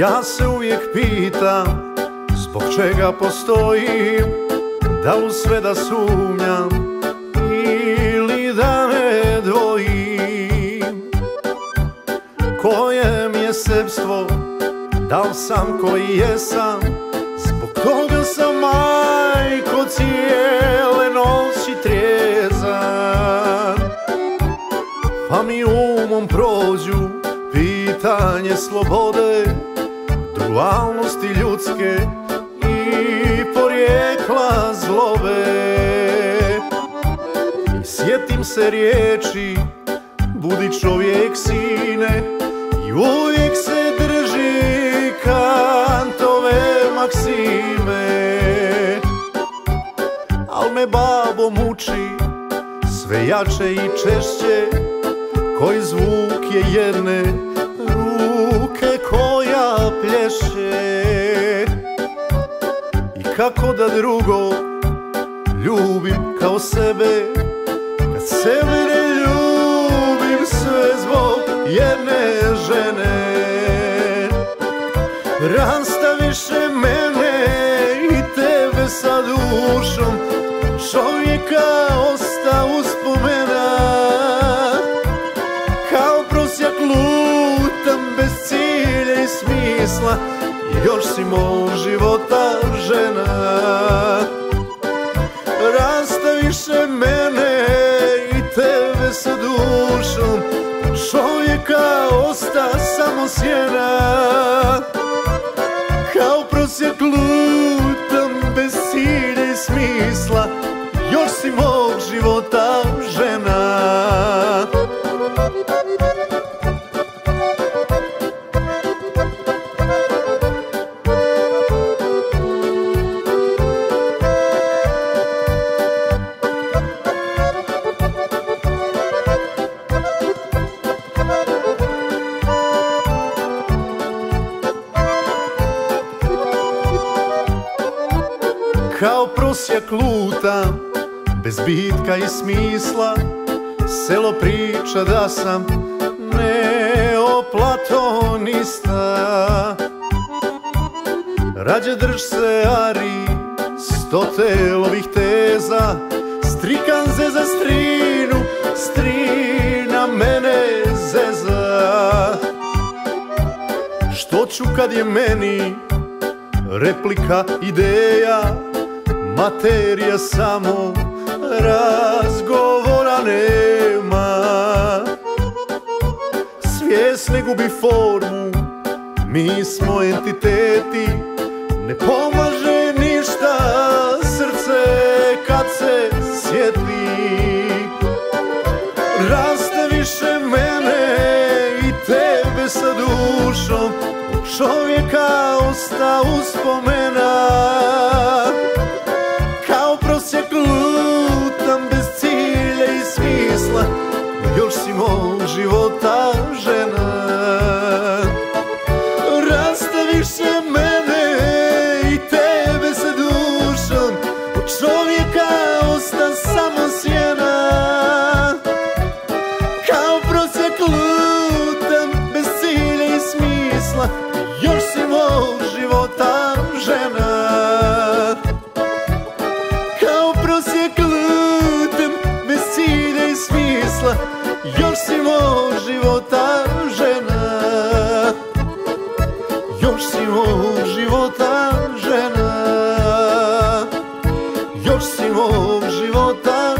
Ja se uvijek pitam zbog čega postojim, da u sve da sumnjam ili da ne dvojim. Koje mi je sebstvo, da li sam koji jesam, zbog toga sam majko cijele noći trijezan. Pa mi umom prođu pitanje slobode, dualnosti ljudske i porijekla zlobe. I sjetim se riječi, budi čovjek sine, i uvijek se drži Kantove maksime. Al me babo muči sve jače i češće, koji zvuk je jedne ruke koja plješe. I kako da drugo ljubim kao sebe, kad sebe ne ljubim, sve zbog jedne žene. Rastaviše mene i tebe sa dušom, čovjeka osta uspomena. Kao prosjak lutam bez cilja i smisla, još si mog života žena. Rastaviše mene i tebe sa dušom, čovjeka osta samo sjena. Kao prosjak lutam bez cilja i smisla, još si mog života žena. Kao prosjak lutam, bez bitka i smisla, selo priča da sam neoplatonista. Rađe drž se Aristotelovih teza, strikan zeza strinu, strina mene zeza. Što ću kad je meni replika ideja, materija samo, razgovora nema. Svijest ne gubi formu, mi smo entiteti, ne pomaže ništa srce kad se sjeti. Rastaviše mene i tebe sa dušom, čovjeka osta uspomena. Kao prosjak lutam bez cilja i smisla, još si mog života žena. Rastaviše mene i tebe sa dušom, od čovjeka osta samo sjena. Kao prosjak lutam bez cilja i smisla, još si mog života žena. Kao prosjek lutam bez cilja i smisla, još si mog života žena. Još si mog života žena. Još si mog života